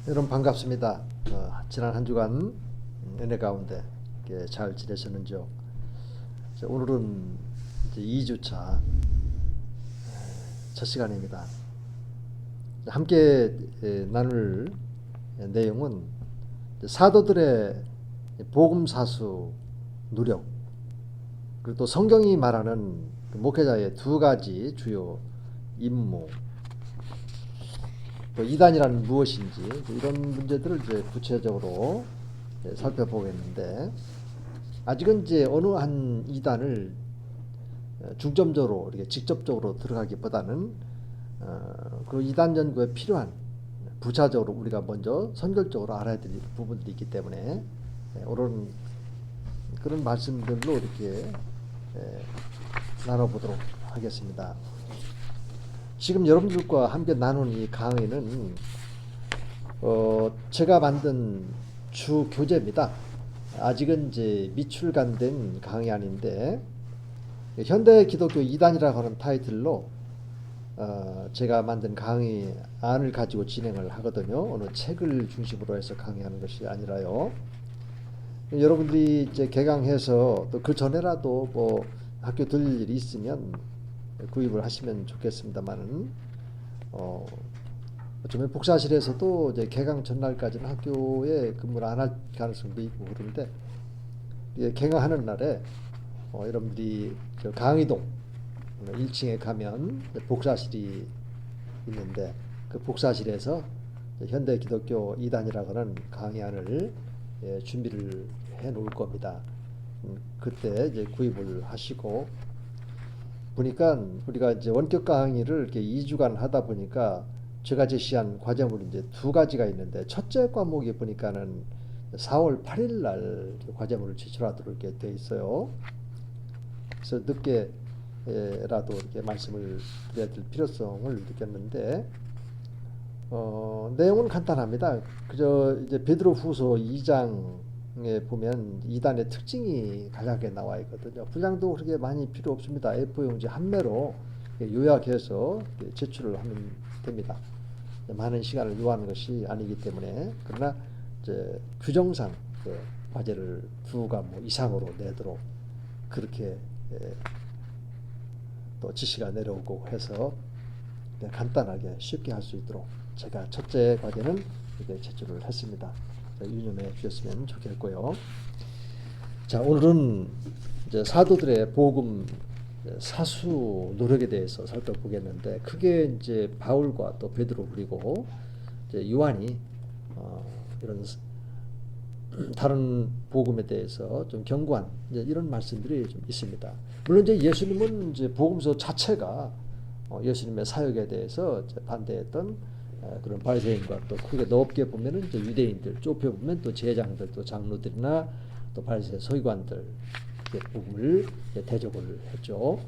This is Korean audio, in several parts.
여러분 반갑습니다. 지난 한 주간 은혜 가운데 잘 지내셨는지요? 오늘은 이제 2주차 첫 시간입니다. 함께 나눌 내용은 사도들의 복음 사수 누력, 그리고 또 성경이 말하는 목회자의 두 가지 주요 임무, 또 이단이란 무엇인지 이런 문제들을 이제 구체적으로 살펴보겠는데, 아직은 이제 어느 한 이단을 중점적으로 이렇게 직접적으로 들어가기보다는 그 이단 연구에 필요한 부차적으로 우리가 먼저 선결적으로 알아야 될 부분들이 있기 때문에 오늘은 그런 말씀들로 이렇게 나눠보도록 하겠습니다. 지금 여러분들과 함께 나눈 이 강의는 제가 만든 주 교재입니다. 아직은 이제 미출간된 강의 아닌데, 현대 기독교 이단이라고 하는 타이틀로 제가 만든 강의 안을 가지고 진행을 하거든요. 어느 책을 중심으로 해서 강의하는 것이 아니라요. 여러분들이 이제 개강해서 또 그 전에라도 뭐 학교 들릴 일이 있으면 구입을 하시면 좋겠습니다만은, 어쩌면 복사실에서도 이제 개강 전날까지는 학교에 근무를 안 할 가능성도 있고 그런데, 개강하는 날에 여러분들이 저 강의동 1층에 가면 복사실이 있는데, 그 복사실에서 현대 기독교 2단이라고 하는 강의안을 준비를 해 놓을 겁니다. 그때 이제 구입을 하시고, 보니까 우리가 이제 원격 강의를 이렇게 2주간 하다 보니까 제가 제시한 과제물이 이제 두 가지가 있는데, 첫째 과목이 보니까는 4월 8일 날 과제물을 제출하도록 이렇게 돼 있어요. 그래서 늦게라도 이렇게 말씀을 드려야 될 필요성을 느꼈는데, 내용은 간단합니다. 그저 이제 베드로후서 2장에 보면 이단의 특징이 간략하게 나와 있거든요. 분량도 그렇게 많이 필요 없습니다. A4 용지 한 매로 요약해서 제출을 하면 됩니다. 많은 시간을 요하는 것이 아니기 때문에. 그러나 이제 규정상 그 과제를 두 과목 이상으로 내도록 그렇게 또 지시가 내려오고 해서 간단하게 쉽게 할 수 있도록 제가 첫째 과제는 이렇게 제출을 했습니다. 유념해 주셨으면 좋겠고요. 자, 오늘은 이제 사도들의 복음 사수 노력에 대해서 살펴보겠는데, 크게 이제 바울과 또 베드로 그리고 이제 요한이 이런 다른 복음에 대해서 좀 경고한 이제 이런 말씀들이 좀 있습니다. 물론 이제 예수님은 이제 복음서 자체가 예수님의 사역에 대해서 이제 반대했던 그런 바리새인과, 또 크게 넓게 보면은 이제 유대인들, 좁혀 보면 또 제장들, 또 장로들이나 또 바리새 서기관들 복음을 대적을 했죠.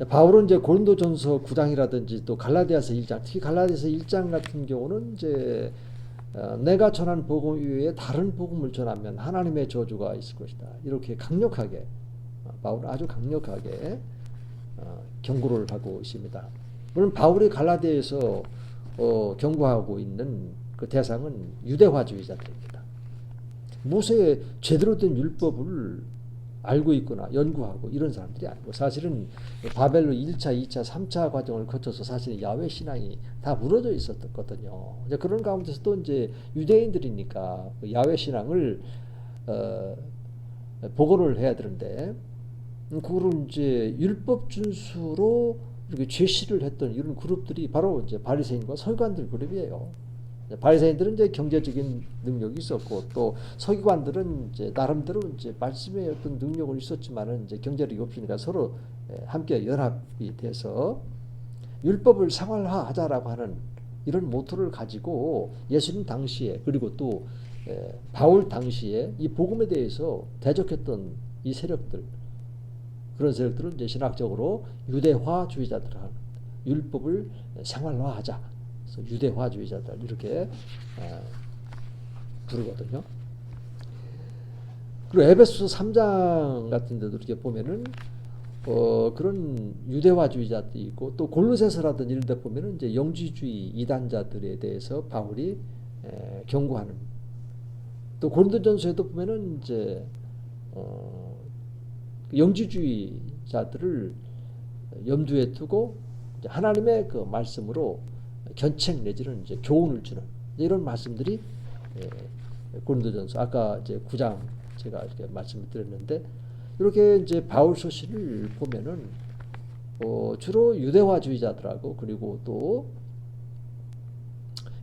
바울은 이제 고린도전서 9장이라든지 또 갈라디아서 1장, 특히 갈라디아서 1장 같은 경우는 이제 내가 전한 복음 이외에 다른 복음을 전하면 하나님의 저주가 있을 것이다, 이렇게 강력하게 바울은 아주 강력하게 경고를 하고 있습니다. 물론 바울이 갈라디아에서 경고하고 있는 그 대상은 유대화주의자들입니다. 모세의 제대로 된 율법을 알고 있거나 연구하고 이런 사람들이 아니고, 사실은 바벨로 1차, 2차, 3차 과정을 거쳐서 사실 야훼 신앙이 다 무너져 있었거든요. 이제 그런 가운데서 또 이제 유대인들이니까 야훼 신앙을 보고를 해야 되는데, 그거를 이제 율법 준수로 이렇게 제시를 했던 이런 그룹들이 바로 이제 바리새인과 서기관들 그룹이에요. 바리새인들은 이제 경제적인 능력이 있었고, 또 서기관들은 이제 나름대로 이제 말씀의 어떤 능력은 있었지만은 이제 경제력이 없으니까 서로 함께 연합이 돼서 율법을 생활화하자라고 하는 이런 모토를 가지고 예수님 당시에, 그리고 또 바울 당시에 이 복음에 대해서 대적했던 이 세력들, 그런 세력들은 이제 신학적으로 유대화주의자들, 율법을 생활화하자, 그래서 유대화주의자들 이렇게 부르거든요. 그리고 에베소서 3장 같은 데도 이렇게 보면은 그런 유대화주의자들이 있고, 또 골로새서라든지 이런 데 보면은 이제 영지주의 이단자들에 대해서 바울이 경고하는. 또 고린도전서에도 보면은 이제 영지주의자들을 염두에 두고 하나님의 그 말씀으로 견책 내지는 이제 교훈을 주는 이런 말씀들이 고린도전서 아까 이제 9장 제가 이렇게 말씀을 드렸는데 이렇게 이제 바울 서신을 보면은 주로 유대화주의자들하고 그리고 또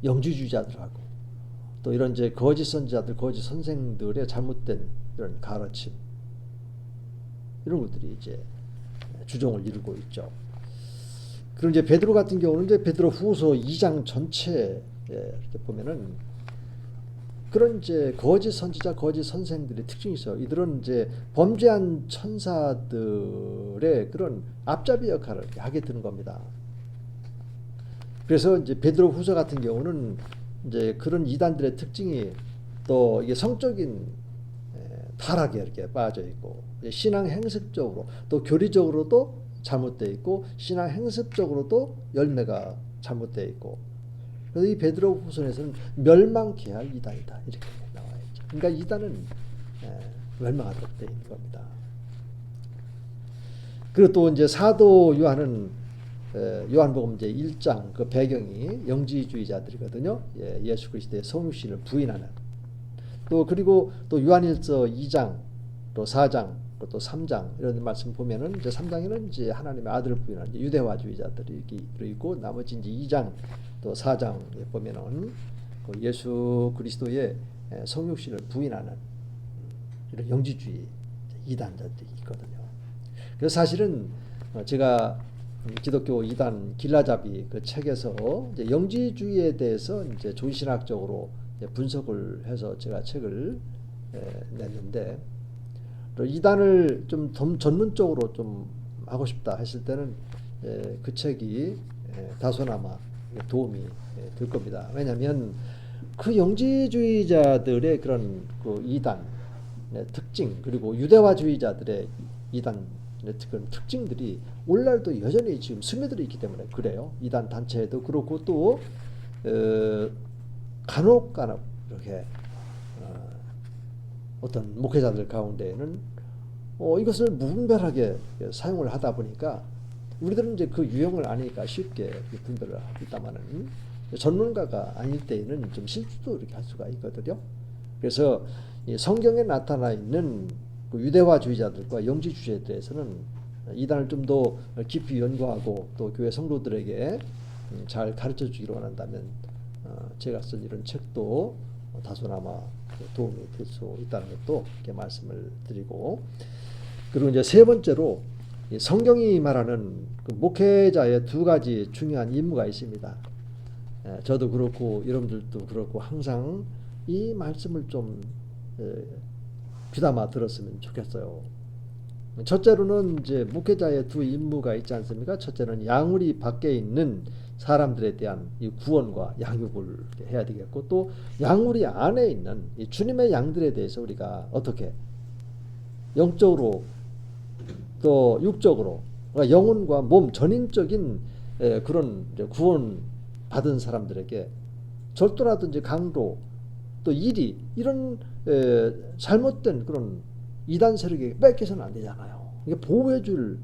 영지주의자들하고 또 이런 이제 거짓 선지자들, 거짓 선생들의 잘못된 이런 가르침 이런 것들이 이제 주종을 이루고 있죠. 그리고 이제 베드로 같은 경우는 이제 베드로 후서 2장 전체에 이렇게 보면은 그런 이제 거짓 선지자, 거짓 선생들의 특징이 있어요. 이들은 이제 범죄한 천사들의 그런 앞잡이 역할을 하게 되는 겁니다. 그래서 이제 베드로 후서 같은 경우는 이제 그런 이단들의 특징이 또 이게 성적인 타락에 이렇게 빠져 있고 신앙 행습적으로 또 교리적으로도 잘못되어 있고 신앙 행습적으로도 열매가 잘못되어 있고 그래서 이 베드로 후서에서는 멸망케 할 이단이다 이렇게 나와 있죠. 그러니까 이단은 멸망하도록 되어 있는 겁니다. 그리고 또 이제 사도 요한은 요한복음 이제 1장 그 배경이 영지주의자들이거든요. 예수 그리스도의 성육신을 부인하는. 또 그리고 또 요한일서 2장 또 4장 또 3장 이런 말씀 보면은 이제 3장에는 이제 하나님의 아들을 부인하는 유대화주의자들이 있고 나머지 이제 2장 또 4장에 보면은 그 예수 그리스도의 성육신을 부인하는 이런 영지주의 이단자들이 있거든요. 그래서 사실은 제가 기독교 이단 길라잡이 그 책에서 이제 영지주의에 대해서 이제 조신학적으로 분석을 해서 제가 책을 냈는데 또 이단을 좀 전문적으로 좀 하고 싶다 했을 때는 그 책이 다소나마 도움이 될 겁니다. 왜냐하면 그 영지주의자들의 그런 그 이단 특징 그리고 유대화주의자들의 이단 그런 특징들이 오늘날도 여전히 지금 스며들어 있기 때문에 그래요. 이단 단체에도 그렇고 또 간혹 이렇게 어떤 목회자들 가운데에는 이것을 무분별하게 사용을 하다 보니까 우리들은 이제 그 유형을 아니까 쉽게 분별을 하고 있다마는 전문가가 아닐 때에는 좀 실수도 이렇게 할 수가 있거든요. 그래서 성경에 나타나 있는 그 유대화주의자들과 영지주의에 대해서는 이단을 좀 더 깊이 연구하고 또 교회 성도들에게 잘 가르쳐 주기로 원한다면 제가 쓴 이런 책도 다소나마 도움이 될 수 있다는 것도 이렇게 말씀을 드리고 그리고 이제 세 번째로 성경이 말하는 그 목회자의 두 가지 중요한 임무가 있습니다. 저도 그렇고 여러분들도 그렇고 항상 이 말씀을 좀 귀담아 들었으면 좋겠어요. 첫째로는 이제 목회자의 두 임무가 있지 않습니까? 첫째는 양우리 밖에 있는 사람들에 대한 이 구원과 양육을 해야 되겠고 또 양우리 안에 있는 이 주님의 양들에 대해서 우리가 어떻게 영적으로 또 육적으로 그러니까 영혼과 몸 전인적인 그런 구원 받은 사람들에게 절도라든지 강도 또 일이 이런 잘못된 그런 이단 세력에게 뺏겨서는 안 되잖아요. 이게 보호해줄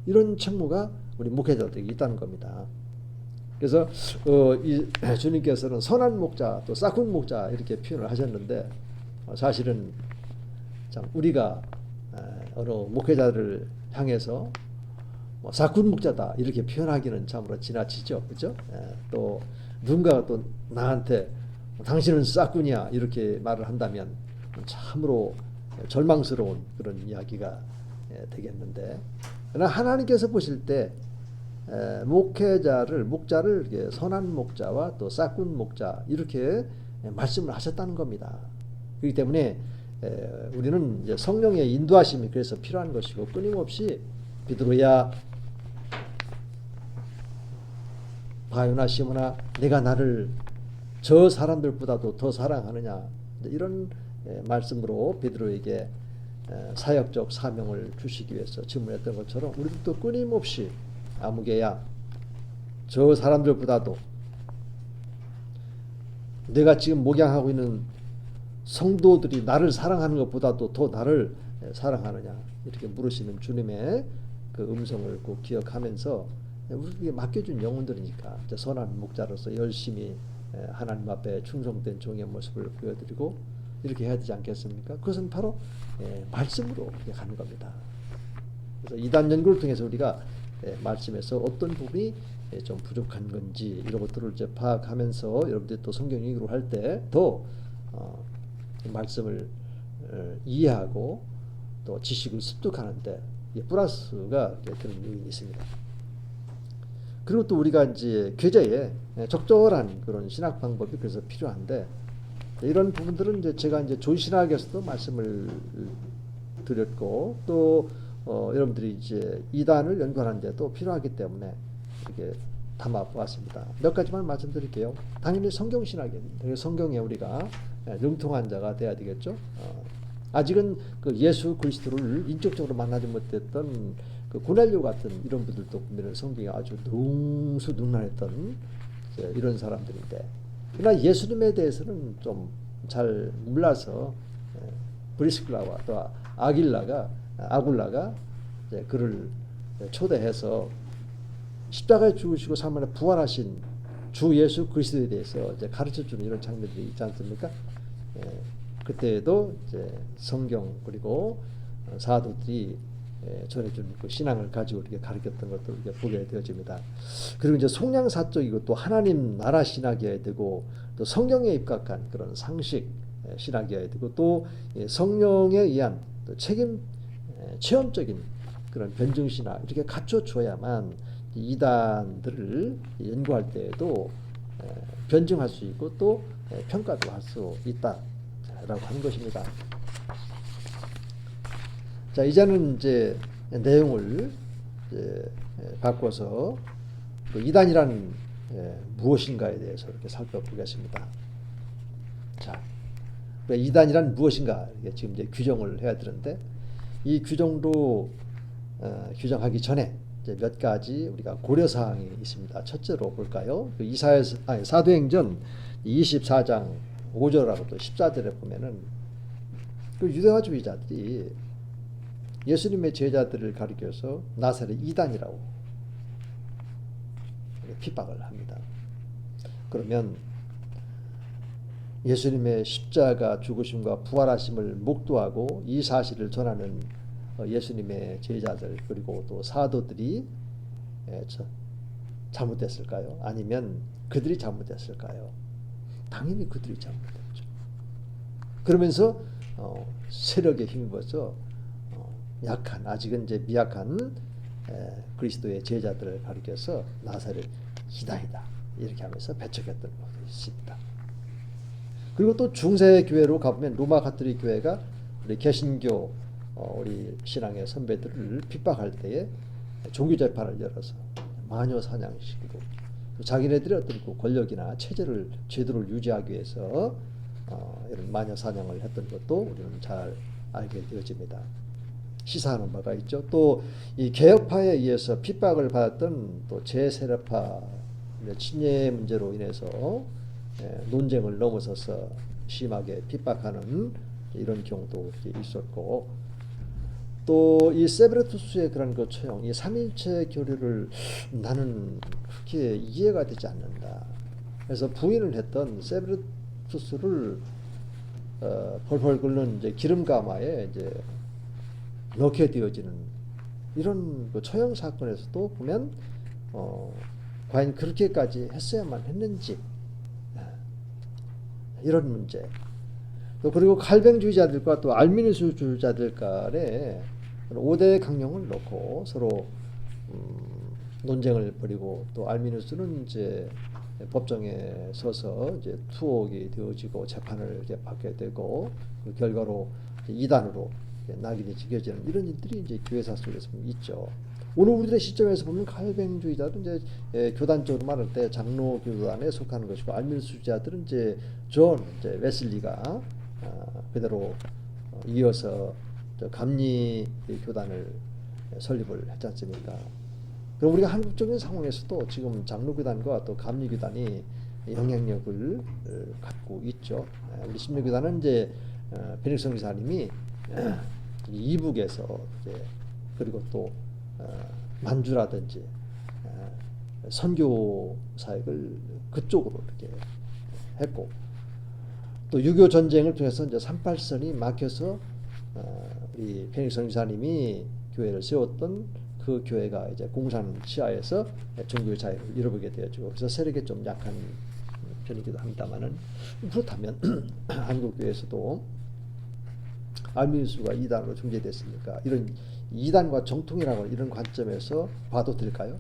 이런 책무가 우리 목회자들에게 있다는 겁니다. 그래서 주님께서는 선한 목자 또 싹군 목자 이렇게 표현을 하셨는데 사실은 참 우리가 어느 목회자를 향해서 싹군 목자다 이렇게 표현하기는 참으로 지나치죠, 그렇죠? 또 누군가가 또 나한테 당신은 싹군이야 이렇게 말을 한다면 참으로 절망스러운 그런 이야기가 되겠는데 그러나 하나님께서 보실 때 목자를 이렇게 선한 목자와 또 싹군 목자 이렇게 말씀을 하셨다는 겁니다. 그렇기 때문에 우리는 이제 성령의 인도하심이 그래서 필요한 것이고 끊임없이 베드로야 바요나 시몬아 내가 나를 저 사람들보다도 더 사랑하느냐 이런 말씀으로 베드로에게 사역적 사명을 주시기 위해서 질문했던 것처럼 우리도 끊임없이 아무개야 저 사람들보다도 내가 지금 목양하고 있는 성도들이 나를 사랑하는 것보다도 더 나를 사랑하느냐 이렇게 물으시는 주님의 그 음성을 꼭 기억하면서 우리에게 맡겨준 영혼들이니까 선한 목자로서 열심히 하나님 앞에 충성된 종의 모습을 보여드리고 이렇게 해야 되지 않겠습니까? 그것은 바로 말씀으로 가는 겁니다. 그래서 이단 연구를 통해서 우리가 말씀에서 어떤 부분이 좀 부족한 건지 이런 것들을 이제 파악하면서 여러분들이 또 성경 읽기로 할 때 더 말씀을 이해하고 또 지식을 습득하는데 플러스가 되는 요인이 있습니다. 그리고 또 우리가 이제 교제에 적절한 그런 신학 방법이 그래서 필요한데 이런 부분들은 이제 제가 이제 조신학에서도 말씀을 드렸고 또 여러분들이 이제 이단을 연구하는데도 필요하기 때문에 이렇게 담아 보았습니다. 몇 가지만 말씀드릴게요. 당연히 성경 신학입니다. 성경에 우리가 능통한 자가 돼야 되겠죠. 아직은 그 예수 그리스도를 인격적으로 만나지 못했던 그 고넬료 같은 이런 분들도 보면 성경에 아주 능수능란했던 이런 사람들인데, 그러나 예수님에 대해서는 좀 잘 몰라서 브리스클라와 또 아굴라가 그를 초대해서 십자가에 죽으시고 3일 만에 부활하신 주 예수 그리스도에 대해서 이제 가르쳐주는 이런 장면들이 있지 않습니까? 그때에도 이제 성경 그리고 사도들이 전해준 그 신앙을 가지고 이렇게 가르쳤던 것도 이렇게 보게 되어집니다. 그리고 이제 속량사적이고 또 하나님 나라 신학이어야 되고 또 성경에 입각한 그런 상식 신학이어야 되고 또 성령에 의한 또 책임 체험적인 그런 변증 신학 이렇게 갖춰줘야만 이단들을 연구할 때에도 변증할 수 있고 또 평가도 할 수 있다라고 하는 것입니다. 자, 이제는 이제 내용을 이제 바꿔서 그 이단이란 무엇인가에 대해서 이렇게 살펴보겠습니다. 자, 이단이란 무엇인가 지금 이제 규정을 해야 되는데 이 규정도 규정하기 전에 이제 몇 가지 우리가 고려 사항이 있습니다. 첫째로 볼까요? 그 사도행전 24장 5절하고 또 14절에 보면은 그 유대화주의자들이 예수님의 제자들을 가리켜서 나사렛 이단이라고 핍박을 합니다. 그러면 예수님의 십자가 죽으심과 부활하심을 목도하고 이 사실을 전하는 예수님의 제자들 그리고 또 사도들이 잘못됐을까요? 아니면 그들이 잘못됐을까요? 당연히 그들이 잘못됐죠. 그러면서 세력에 힘입어서 아직은 이제 미약한 그리스도의 제자들을 가리켜서 나사렛 이단이다 이렇게 하면서 배척했던 것도 있습니다. 그리고 또 중세 교회로 가보면 로마 가톨릭 교회가 우리 개신교 우리 신앙의 선배들을 핍박할 때에 종교 재판을 열어서 마녀 사냥식으로 자기네들의 어떤 그 권력이나 제도를 유지하기 위해서 이런 마녀 사냥을 했던 것도 우리는 잘 알게 되어집니다. 시사하는 바가 있죠. 또 이 개혁파에 의해서 핍박을 받았던 또 제세력파 친례 문제로 인해서 논쟁을 넘어서서 심하게 핍박하는 이런 경우도 있었고, 또 이 세브레투스의 그런 그 처형, 이 삼일체 교류를 나는 그렇게 이해가 되지 않는다. 그래서 부인을 했던 세브레투스를 펄펄 끓는 이제 기름가마에 이제 넣게 되어지는 이런 그 처형 사건에서도 보면 과연 그렇게까지 했어야만 했는지 이런 문제. 또 그리고 칼뱅주의자들과 또 알미니스주의자들 간에 5대 강령을 놓고 서로 논쟁을 벌이고 또 알미니스는 이제 법정에 서서 이제 투옥이 되어지고 재판을 이제 받게 되고 그 결과로 이단으로 낙인이 찍혀지는 이런 일들이 이제 교회사 속에서 있죠. 오늘 우리들의 시점에서 보면 칼뱅주의자들은 이제 교단적으로 말할 때 장로 교단에 속하는 것이고 알미니스주의자들은 이제 이제 웨슬리가 그대로 이어서 감리 교단을 설립을 했지 않습니까? 그럼 우리가 한국적인 상황에서도 지금 장로 교단과 또 감리 교단이 영향력을 갖고 있죠. 우리 신명교단은 이제 베네딕 선교사님이 이북에서 이제 그리고 또 만주라든지 선교 사역을 그쪽으로 이렇게 했고, 또 6.25 전쟁을 통해서 이제 38선이 막혀서 우리 베네딕 선교사님이 교회를 세웠던 그 교회가 이제 공산 치하에서 종교의 자유를 잃어버리게 되어지고, 그래서 세력이 좀 약한 편이기도 합니다만은, 그렇다면 한국 교회에서도 안민수가 이단으로 중재됐으니까 이런 이단과 정통이라고 이런 관점에서 봐도 될까요?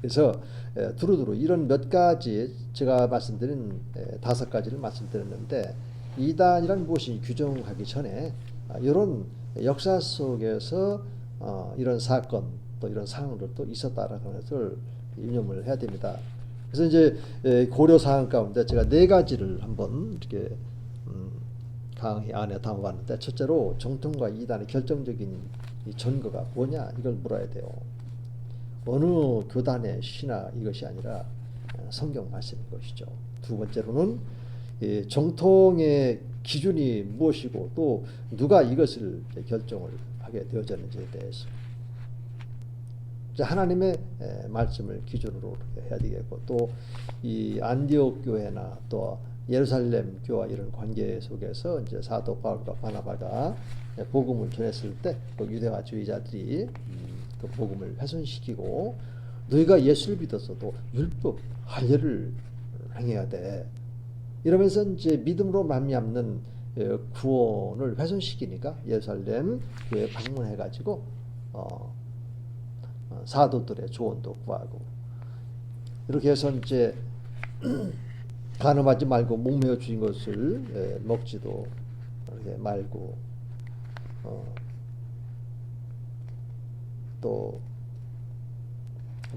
그래서 두루두루 이런 몇 가지 제가 말씀드린 5가지를 말씀드렸는데, 이단이란 무엇인지 규정하기 전에 이런 역사 속에서 이런 사건 또 이런 상황들 또 있었다라는 것을 유념을 해야 됩니다. 그래서 이제 고려 사항 가운데 제가 4가지를 한번 이렇게 강의 안에 담아봤는데, 첫째로 정통과 이단의 결정적인 이 전거가 뭐냐 이걸 물어야 돼요. 어느 교단의 신화 이것이 아니라 성경 말씀인 것이죠. 두 번째로는 정통의 기준이 무엇이고 또 누가 이것을 결정을 하게 되어졌는지에 대해서 하나님의 말씀을 기준으로 해야 되겠고, 또 이 안디옥 교회나 또 예루살렘 교회와 이런 관계 속에서 이제 사도 바울과 바나바가 복음을 전했을 때 그 유대화주의자들이 그 복음을 훼손시키고, 너희가 예수를 믿었어도 율법 할례를 행해야 돼 이러면서 이제 믿음으로 말미암는 구원을 훼손시키니까 예루살렘 교회 방문해가지고 사도들의 조언도 구하고, 이렇게 해서 이제 간음하지 말고 목매어 주인 것을 먹지도 이렇게 말고, 또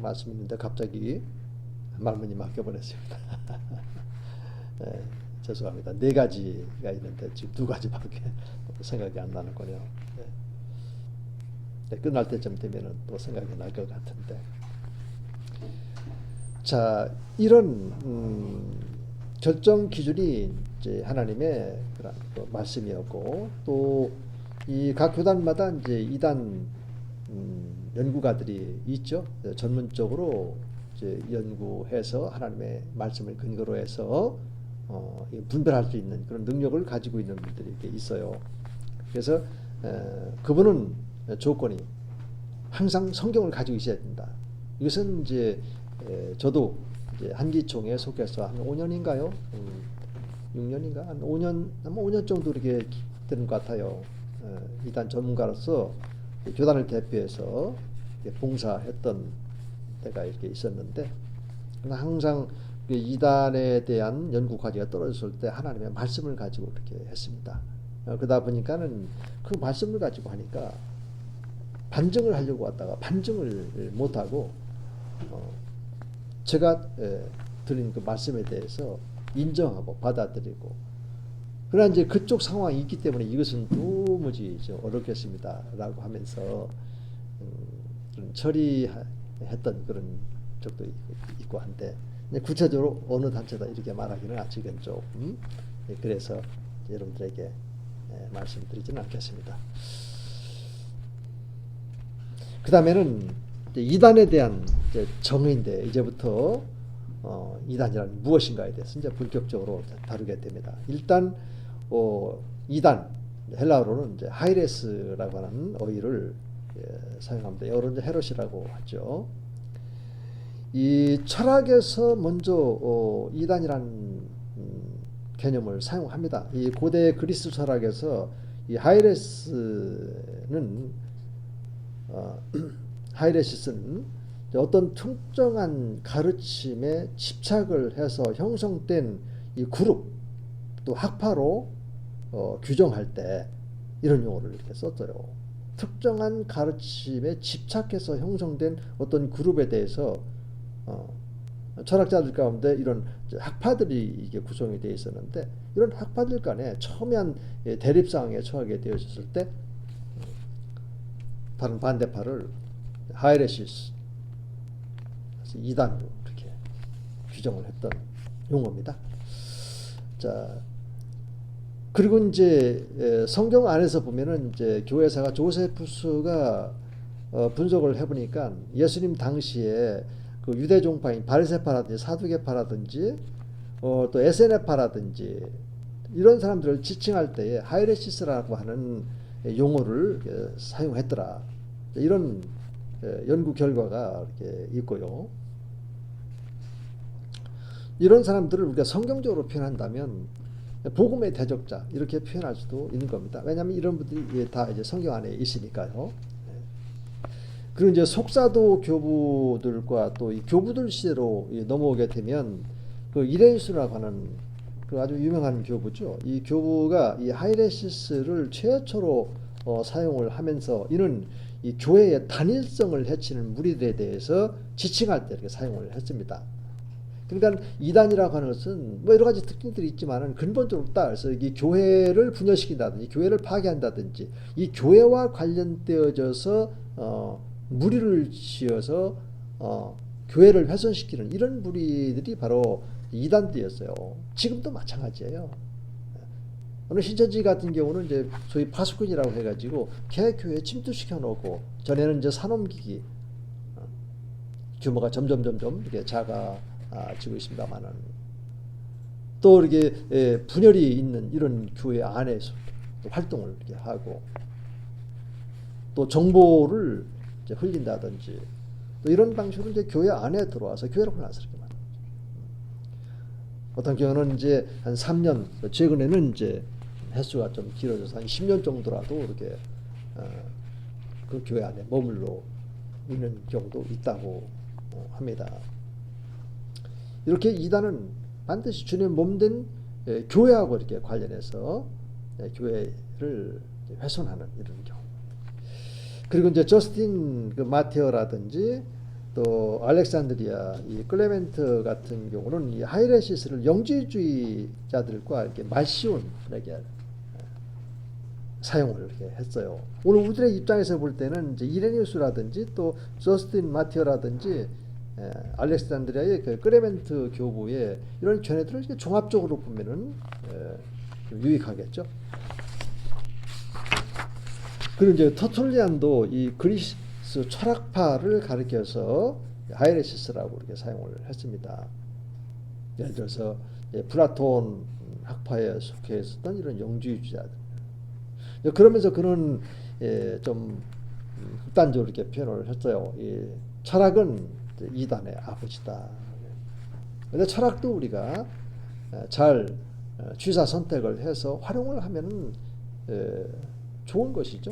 말씀 있는데 갑자기 말문이 막혀버렸습니다. 죄송합니다. 4가지가 있는데 지금 2가지밖에 생각이 안 나는군요. 끝날 때쯤 되면은 또 생각이 날 것 같은데, 자, 이런 결정 기준이 이제 하나님의 그런 말씀이었고, 또 이 각 교단마다 이제 이단 연구가들이 있죠. 전문적으로 이제 연구해서 하나님의 말씀을 근거로 해서 분별할 수 있는 그런 능력을 가지고 있는 분들이 이렇게 있어요. 그래서 그분은 조건이 항상 성경을 가지고 있어야 된다. 이것은 이제 저도 이제 한기총에 속해서 한 5년인가요? 6년인가? 한 5년, 한 5년 정도 이렇게 되는 것 같아요. 이단 전문가로서 교단을 대표해서 봉사했던 때가 이렇게 있었는데, 항상 이단에 대한 연구 과제가 떨어졌을 때 하나님의 말씀을 가지고 이렇게 했습니다. 그러다 보니까는 그 말씀을 가지고 하니까 반증을 하려고 왔다가 반증을 못하고 제가 드린 그 말씀에 대해서 인정하고 받아들이고, 그러나 이제 그쪽 상황이 있기 때문에 이것은 도무지 어렵겠습니다 라고 하면서 처리했던 그런 적도 있고 한데, 구체적으로 어느 단체다 이렇게 말하기는 아직은 좀 그래서 여러분들에게 말씀드리지는 않겠습니다. 그 다음에는 이단에 대한 정의인데, 이제부터 이단이란 무엇인가에 대해서 이제 본격적으로 다루게 됩니다. 일단 이단, 헬라어로는 이제 하이레스라고 하는 어휘를 사용합니다. 영어로 이제 헤롯이라고 하죠. 이 철학에서 먼저 이단이라는 개념을 사용합니다. 이 고대 그리스 철학에서 이 하이레시스는 어떤 특정한 가르침에 집착을 해서 형성된 이 그룹 또 학파로 규정할 때 이런 용어를 이렇게 썼어요. 특정한 가르침에 집착해서 형성된 어떤 그룹에 대해서 철학자들 가운데 이런 학파들이 이게 구성이 되어 있었는데, 이런 학파들 간에 첨예한 대립 상황에 처하게 되어졌을 때 다른 반대파를 하이레시스 이단으로 이렇게 규정을 했던 용어입니다. 자, 그리고 이제 성경 안에서 보면은 이제 교회사가 조세푸스가 분석을 해보니까 예수님 당시에 그 유대 종파인 바리새파라든지 사두개파라든지 또 에세네파라든지 이런 사람들을 지칭할 때에 하이레시스라고 하는 용어를 사용했더라. 이런 연구 결과가 이렇게 있고요. 이런 사람들을 우리가 성경적으로 표현한다면 복음의 대적자 이렇게 표현할 수도 있는 겁니다. 왜냐하면 이런 분들이 다 이제 성경 안에 있으니까요. 그리고 이제 속사도 교부들과 또 이 교부들 시대로 넘어오게 되면 그 이레니수라고 하는 그 아주 유명한 교부죠. 이 교부가 이 하이레시스를 최초로 사용을 하면서 이는 이 교회의 단일성을 해치는 무리들에 대해서 지칭할 때 이렇게 사용을 했습니다. 그러니까 이단이라고 하는 것은 뭐 여러 가지 특징들이 있지만은 근본적으로 따라서 이 교회를 분열시킨다든지 교회를 파괴한다든지 이 교회와 관련되어져서 무리를 지어서 교회를 훼손시키는 이런 무리들이 바로 이단들이었어요. 지금도 마찬가지예요. 어느 신천지 같은 경우는 이제 소위 파수꾼이라고 해가지고 개교회 침투시켜 놓고 전에는 이제 산업기기 규모가 점점 이렇게 작아지고 있습니다만은 또 이렇게 분열이 있는 이런 교회 안에서 또 활동을 이렇게 하고 또 정보를 이제 흘린다든지 또 이런 방식으로 이제 교회 안에 들어와서 교회를 혼란스럽게 만듭니다. 어떤 경우는 이제 한 3년, 최근에는 이제 횟수가 좀 길어져서 한 10년 정도라도 이렇게 그 교회 안에 머물러 있는 경우도 있다고 합니다. 이렇게 이단은 반드시 주님의 몸된 교회하고 이렇게 관련해서 교회를 훼손하는 이런 경우. 그리고 이제 저스틴 그 마테오라든지 또 알렉산드리아 이 클레멘트 같은 경우는 이 하이레시스를 영지주의자들과 이렇게 말시온에게 사용을 이렇게 했어요. 오늘 우리들의 입장에서 볼 때는 이제 이레니우스라든지 또 저스틴 마티어라든지 알렉산드리아의 그 클레멘트 교부의 이런 견해들을 이렇게 종합적으로 보면은 좀 유익하겠죠. 그리고 이제 터툴리안도 이 그리스 철학파를 가리켜서 하이레시스라고 이렇게 사용을 했습니다. 예를 들어서 플라톤 학파에 속해 있었던 이런 영주주의자들. 그러면서 그는 좀 극단적으로 이렇게 표현을 했어요. 철학은 이단의 아버지다. 근데 철학도 우리가 잘 취사 선택을 해서 활용을 하면은 좋은 것이죠.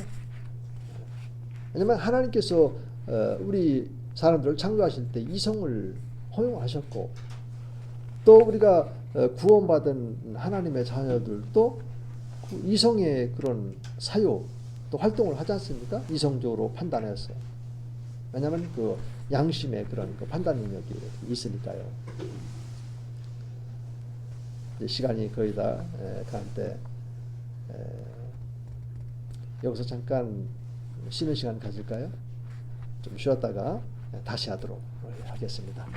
왜냐하면 하나님께서 우리 사람들을 창조하실 때 이성을 허용하셨고 또 우리가 구원받은 하나님의 자녀들도 그 이성의 그런 사유 또 활동을 하지 않습니까? 이성적으로 판단해서. 왜냐하면 그 양심의 그런 그 판단 능력이 있으니까요. 이제 시간이 거의 다 가는데 여기서 잠깐 쉬는 시간 가질까요? 좀 쉬었다가 다시 하도록 하겠습니다.